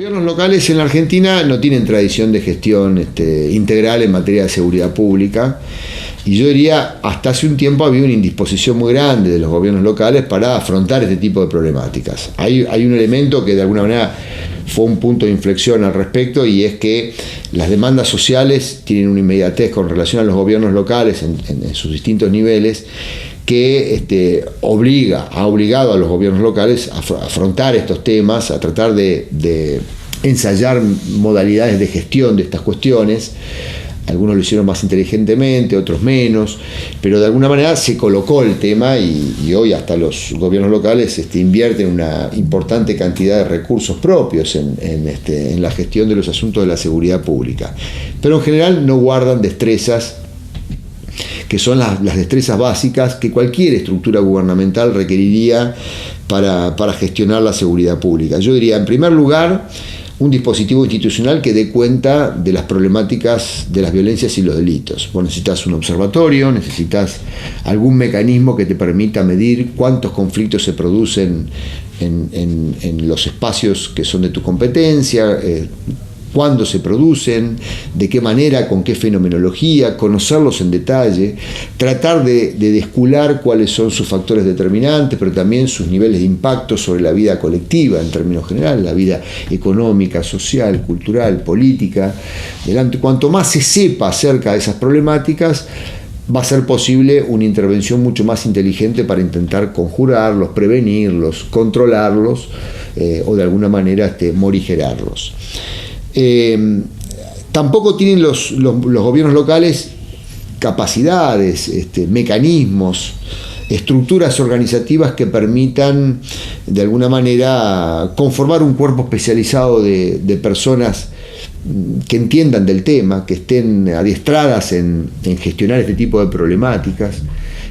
Gobiernos locales en la Argentina no tienen tradición de gestión integral en materia de seguridad pública, y yo diría, hasta hace un tiempo había una indisposición muy grande de los gobiernos locales para afrontar este tipo de problemáticas. Hay un elemento que de alguna manera fue un punto de inflexión al respecto, y es que las demandas sociales tienen una inmediatez con relación a los gobiernos locales en sus distintos niveles, que ha obligado a los gobiernos locales a afrontar estos temas, a tratar de ensayar modalidades de gestión de estas cuestiones. Algunos lo hicieron más inteligentemente, otros menos, pero de alguna manera se colocó el tema, y hoy hasta los gobiernos locales invierten una importante cantidad de recursos propios en la gestión de los asuntos de la seguridad pública. Pero en general no guardan destrezas que son las destrezas básicas que cualquier estructura gubernamental requeriría para gestionar la seguridad pública. Yo diría, en primer lugar, un dispositivo institucional que dé cuenta de las problemáticas de las violencias y los delitos. Vos necesitas un observatorio, necesitas algún mecanismo que te permita medir cuántos conflictos se producen en los espacios que son de tu competencia, cuándo se producen, de qué manera, con qué fenomenología, conocerlos en detalle, tratar de descular cuáles son sus factores determinantes, pero también sus niveles de impacto sobre la vida colectiva en términos generales, la vida económica, social, cultural, política. Cuanto más se sepa acerca de esas problemáticas, va a ser posible una intervención mucho más inteligente para intentar conjurarlos, prevenirlos, controlarlos o de alguna manera morigerarlos. Tampoco tienen los gobiernos locales capacidades, mecanismos, estructuras organizativas que permitan de alguna manera conformar un cuerpo especializado de personas que entiendan del tema, que estén adiestradas en gestionar este tipo de problemáticas,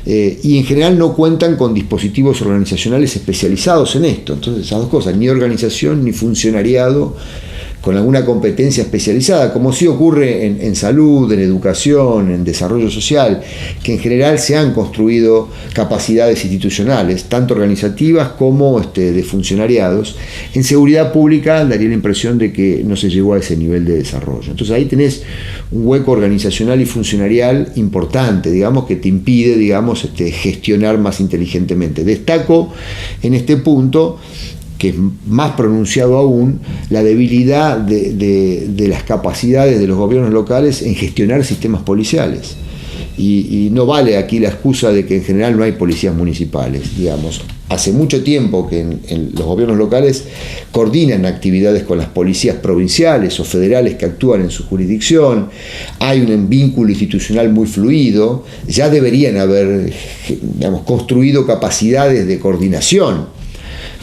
y en general no cuentan con dispositivos organizacionales especializados en esto. Entonces, esas dos cosas, ni organización ni funcionariado con alguna competencia especializada, como sí ocurre en salud, en educación, en desarrollo social, que en general se han construido capacidades institucionales, tanto organizativas como de funcionariados. En seguridad pública daría la impresión de que no se llegó a ese nivel de desarrollo. Entonces ahí tenés un hueco organizacional y funcionarial importante, digamos, que te impide, digamos, gestionar más inteligentemente. Destaco en este punto, que es más pronunciado aún, la debilidad de las capacidades de los gobiernos locales en gestionar sistemas policiales. Y no vale aquí la excusa de que en general no hay policías municipales, digamos. Hace mucho tiempo que en los gobiernos locales coordinan actividades con las policías provinciales o federales que actúan en su jurisdicción, hay un vínculo institucional muy fluido, ya deberían haber, digamos, construido capacidades de coordinación,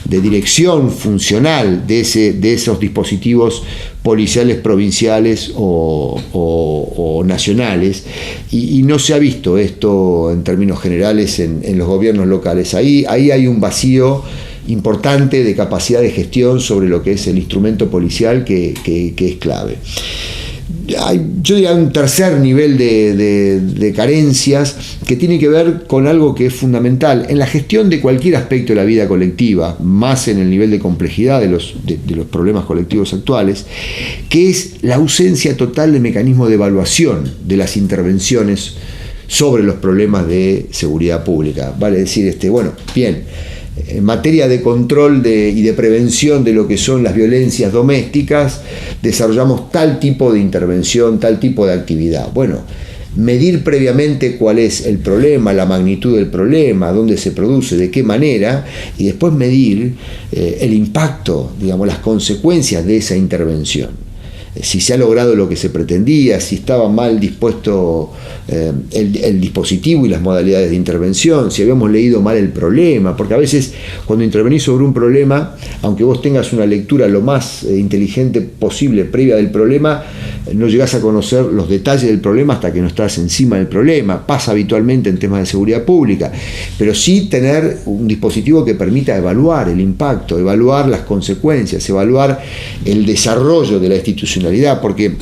de dirección funcional de esos dispositivos policiales provinciales o nacionales, y no se ha visto esto en términos generales en los gobiernos locales. Ahí hay un vacío importante de capacidad de gestión sobre lo que es el instrumento policial que es clave. Yo diría un tercer nivel de carencias que tiene que ver con algo que es fundamental en la gestión de cualquier aspecto de la vida colectiva, más en el nivel de complejidad de los problemas colectivos actuales, que es la ausencia total de mecanismos de evaluación de las intervenciones sobre los problemas de seguridad pública. Vale decir, en materia de control y de prevención de lo que son las violencias domésticas, desarrollamos tal tipo de intervención, tal tipo de actividad. Bueno, medir previamente cuál es el problema, la magnitud del problema, dónde se produce, de qué manera, y después medir el impacto, digamos, las consecuencias de esa intervención. Si se ha logrado lo que se pretendía, si estaba mal dispuesto el dispositivo y las modalidades de intervención, si habíamos leído mal el problema, porque a veces cuando intervenís sobre un problema, aunque vos tengas una lectura lo más inteligente posible previa del problema, no llegás a conocer los detalles del problema hasta que no estás encima del problema. Pasa habitualmente en temas de seguridad pública, pero sí tener un dispositivo que permita evaluar el impacto, evaluar las consecuencias, evaluar el desarrollo de la institucionalidad, porque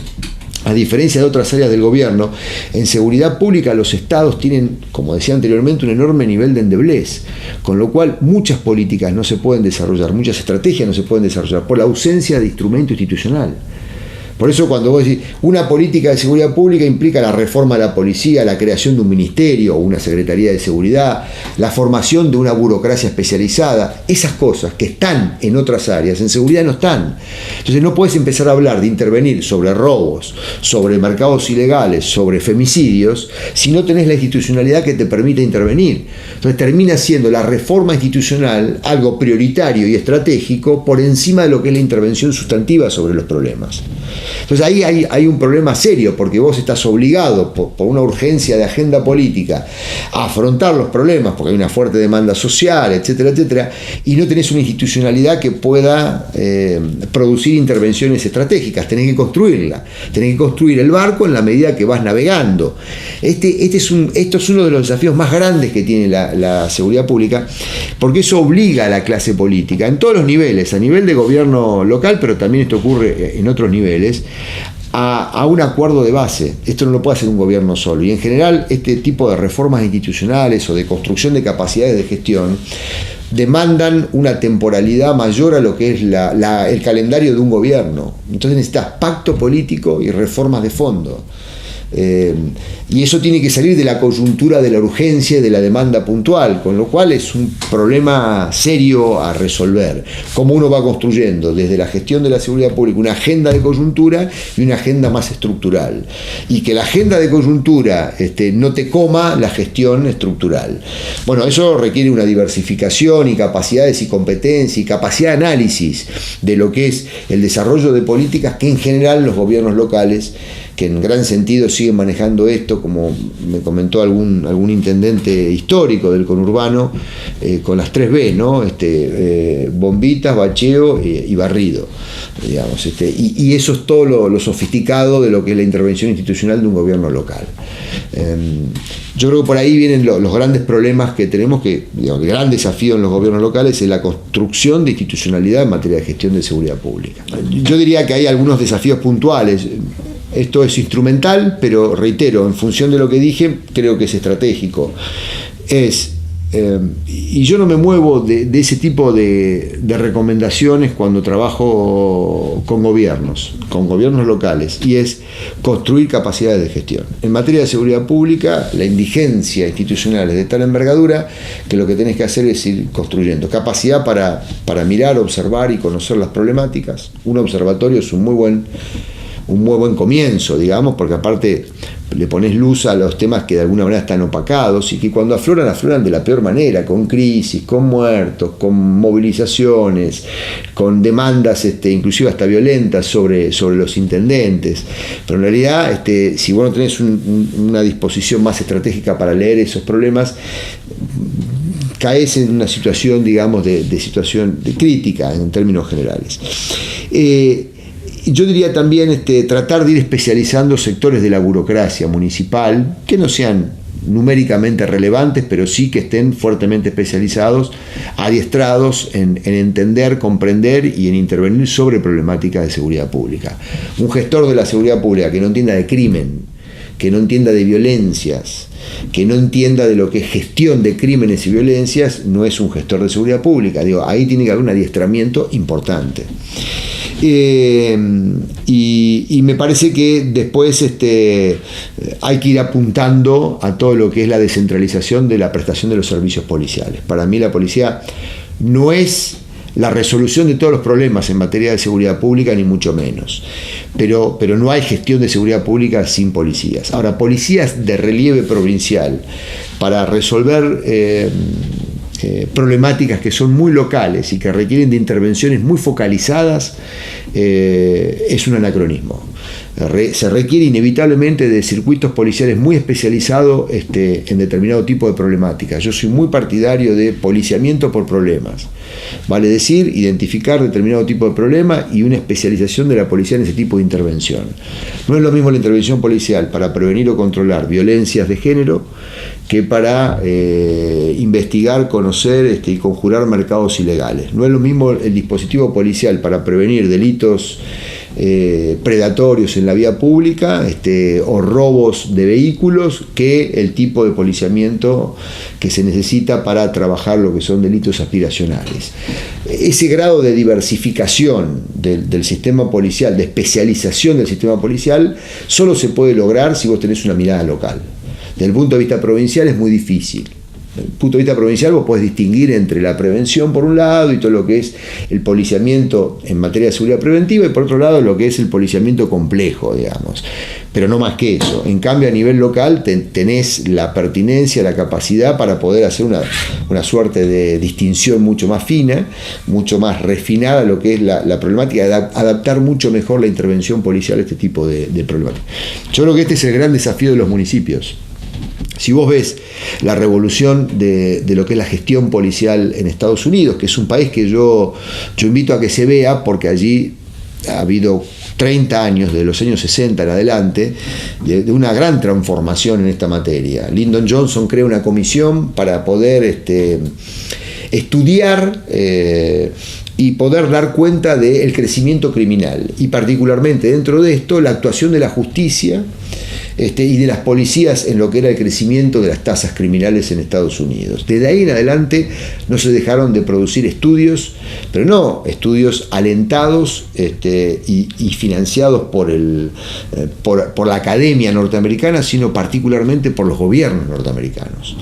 A diferencia de otras áreas del gobierno, en seguridad pública los estados tienen, como decía anteriormente, un enorme nivel de endeblez, con lo cual muchas políticas no se pueden desarrollar, muchas estrategias no se pueden desarrollar por la ausencia de instrumento institucional. Por eso cuando vos decís, una política de seguridad pública implica la reforma de la policía, la creación de un ministerio o una secretaría de seguridad, la formación de una burocracia especializada, esas cosas que están en otras áreas, en seguridad no están. Entonces no puedes empezar a hablar de intervenir sobre robos, sobre mercados ilegales, sobre femicidios, si no tenés la institucionalidad que te permita intervenir. Entonces termina siendo la reforma institucional algo prioritario y estratégico por encima de lo que es la intervención sustantiva sobre los problemas. Entonces ahí hay un problema serio, porque vos estás obligado por una urgencia de agenda política a afrontar los problemas, porque hay una fuerte demanda social, etcétera, etcétera, y no tenés una institucionalidad que pueda producir intervenciones estratégicas. Tenés que construirla, tenés que construir el barco en la medida que vas navegando. Esto es uno de los desafíos más grandes que tiene la seguridad pública, porque eso obliga a la clase política, en todos los niveles, a nivel de gobierno local, pero también esto ocurre en otros niveles, a un acuerdo de base. Esto no lo puede hacer un gobierno solo, y en general este tipo de reformas institucionales o de construcción de capacidades de gestión demandan una temporalidad mayor a lo que es el calendario de un gobierno. Entonces necesitas pacto político y reformas de fondo. Y eso tiene que salir de la coyuntura de la urgencia y de la demanda puntual, con lo cual es un problema serio a resolver. Cómo uno va construyendo desde la gestión de la seguridad pública una agenda de coyuntura y una agenda más estructural, y que la agenda de coyuntura no te coma la gestión estructural. Bueno, eso requiere una diversificación y capacidades y competencia y capacidad de análisis de lo que es el desarrollo de políticas que en general los gobiernos locales, que en gran sentido siguen manejando esto, como me comentó algún intendente histórico del conurbano, con las 3B, ¿no? Bombitas, bacheo y barrido, digamos, y eso es todo lo sofisticado de lo que es la intervención institucional de un gobierno local. Yo creo que por ahí vienen los grandes problemas que tenemos, el gran desafío en los gobiernos locales es la construcción de institucionalidad en materia de gestión de seguridad pública. Yo diría que hay algunos desafíos puntuales. Esto es instrumental, pero reitero, en función de lo que dije, creo que es estratégico. Y yo no me muevo de ese tipo de recomendaciones cuando trabajo con gobiernos locales, y es construir capacidades de gestión. En materia de seguridad pública, la indigencia institucional es de tal envergadura que lo que tenés que hacer es ir construyendo capacidad para mirar, observar y conocer las problemáticas. Un observatorio es un muy buen comienzo, digamos, porque aparte le pones luz a los temas que de alguna manera están opacados y que cuando afloran de la peor manera, con crisis, con muertos, con movilizaciones, con demandas inclusive hasta violentas sobre los intendentes. Pero en realidad, si vos no tenés una disposición más estratégica para leer esos problemas, caes en una situación, digamos, de situación de crítica en términos generales. Yo diría también tratar de ir especializando sectores de la burocracia municipal que no sean numéricamente relevantes, pero sí que estén fuertemente especializados, adiestrados en entender, comprender y en intervenir sobre problemáticas de seguridad pública. Un gestor de la seguridad pública que no entienda de crimen, que no entienda de violencias, que no entienda de lo que es gestión de crímenes y violencias, no es un gestor de seguridad pública. Ahí tiene que haber un adiestramiento importante. Y me parece que después hay que ir apuntando a todo lo que es la descentralización de la prestación de los servicios policiales. Para mí la policía no es la resolución de todos los problemas en materia de seguridad pública, ni mucho menos. Pero no hay gestión de seguridad pública sin policías. Ahora, policías de relieve provincial para resolver problemáticas que son muy locales y que requieren de intervenciones muy focalizadas, es un anacronismo. Se requiere inevitablemente de circuitos policiales muy especializados en determinado tipo de problemáticas. Yo soy muy partidario de policiamiento por problemas. Vale decir, identificar determinado tipo de problema y una especialización de la policía en ese tipo de intervención. No es lo mismo la intervención policial para prevenir o controlar violencias de género que para investigar, conocer y conjurar mercados ilegales. No es lo mismo el dispositivo policial para prevenir delitos predatorios en la vía pública o robos de vehículos que el tipo de policiamiento que se necesita para trabajar lo que son delitos aspiracionales. Ese grado de diversificación del sistema policial, de especialización del sistema policial, solo se puede lograr si vos tenés una mirada local. Desde el punto de vista provincial es muy difícil. Desde el punto de vista provincial vos podés distinguir entre la prevención por un lado y todo lo que es el policiamiento en materia de seguridad preventiva y por otro lado lo que es el policiamiento complejo, digamos. Pero no más que eso. En cambio a nivel local tenés la pertinencia, la capacidad para poder hacer una suerte de distinción mucho más fina, mucho más refinada a lo que es la problemática, adaptar mucho mejor la intervención policial a este tipo de problemática. Yo creo que este es el gran desafío de los municipios. Si vos ves la revolución de lo que es la gestión policial en Estados Unidos, que es un país que yo invito a que se vea, porque allí ha habido 30 años, de los años 60 en adelante, de una gran transformación en esta materia. Lyndon Johnson crea una comisión para poder estudiar y poder dar cuenta del crecimiento criminal, y particularmente dentro de esto la actuación de la justicia y de las policías en lo que era el crecimiento de las tasas criminales en Estados Unidos. Desde ahí en adelante no se dejaron de producir estudios, pero no estudios alentados y financiados por la academia norteamericana, sino particularmente por los gobiernos norteamericanos,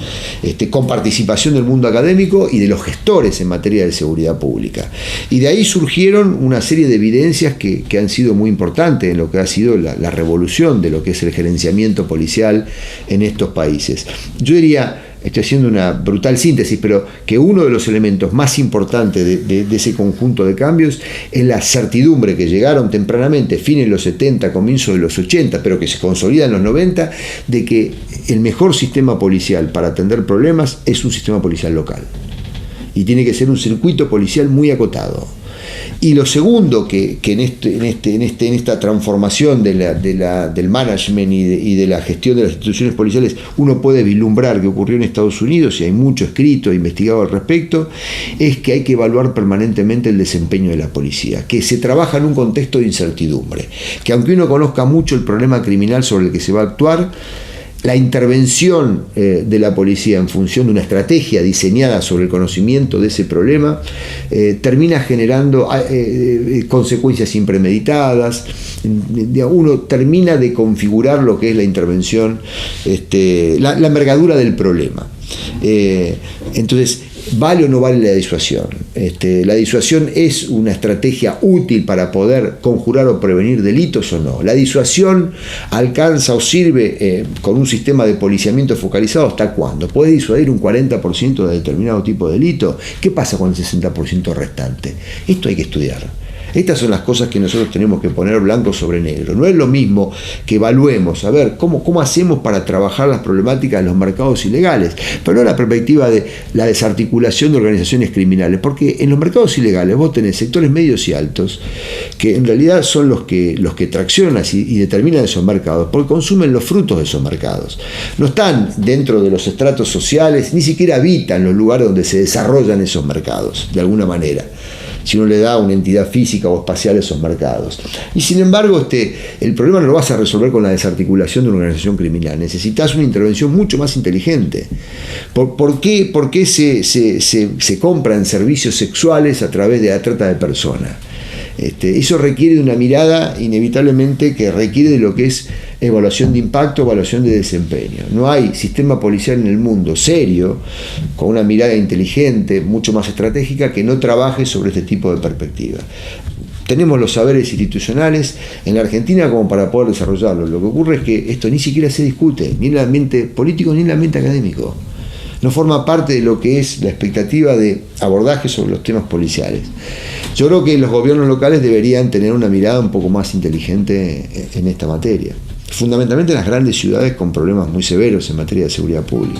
con participación del mundo académico y de los gestores en materia de seguridad pública. Y de ahí surgieron una serie de evidencias que han sido muy importantes en lo que ha sido la revolución de lo que es el gerenciamiento policial en estos países. Yo diría, estoy haciendo una brutal síntesis, pero que uno de los elementos más importantes de ese conjunto de cambios es la certidumbre que llegaron tempranamente, fines de los 70, comienzo de los 80, pero que se consolida en los 90, de que el mejor sistema policial para atender problemas es un sistema policial local. Y tiene que ser un circuito policial muy acotado. Y lo segundo que en esta transformación del management y de la gestión de las instituciones policiales uno puede vislumbrar que ocurrió en Estados Unidos, y hay mucho escrito e investigado al respecto, es que hay que evaluar permanentemente el desempeño de la policía, que se trabaja en un contexto de incertidumbre, que aunque uno conozca mucho el problema criminal sobre el que se va a actuar, la intervención de la policía en función de una estrategia diseñada sobre el conocimiento de ese problema termina generando consecuencias impremeditadas. Uno termina de configurar lo que es la intervención, la envergadura del problema. Entonces, ¿vale o no vale la disuasión? ¿La disuasión es una estrategia útil para poder conjurar o prevenir delitos o no? ¿La disuasión alcanza o sirve con un sistema de policiamiento focalizado hasta cuándo? ¿Puede disuadir un 40% de determinado tipo de delito? ¿Qué pasa con el 60% restante? Esto hay que estudiar. Estas son las cosas que nosotros tenemos que poner blanco sobre negro. No es lo mismo que evaluemos, a ver, cómo hacemos para trabajar las problemáticas de los mercados ilegales, pero no la perspectiva de la desarticulación de organizaciones criminales, porque en los mercados ilegales vos tenés sectores medios y altos, que en realidad son los que traccionan y determinan esos mercados, porque consumen los frutos de esos mercados. No están dentro de los estratos sociales, ni siquiera habitan los lugares donde se desarrollan esos mercados, de alguna manera, si uno le da una entidad física o espacial a esos mercados. Y sin embargo, el problema no lo vas a resolver con la desarticulación de una organización criminal. Necesitas una intervención mucho más inteligente. ¿Por qué se compran servicios sexuales a través de la trata de personas? Eso requiere de una mirada inevitablemente que requiere de lo que es evaluación de impacto, evaluación de desempeño. No hay sistema policial en el mundo serio, con una mirada inteligente, mucho más estratégica, que no trabaje sobre este tipo de perspectiva. Tenemos los saberes institucionales en la Argentina como para poder desarrollarlos. Lo que ocurre es que esto ni siquiera se discute, ni en el ambiente político ni en el ambiente académico. No forma parte de lo que es la expectativa de abordaje sobre los temas policiales. Yo creo que los gobiernos locales deberían tener una mirada un poco más inteligente en esta materia, fundamentalmente en las grandes ciudades con problemas muy severos en materia de seguridad pública.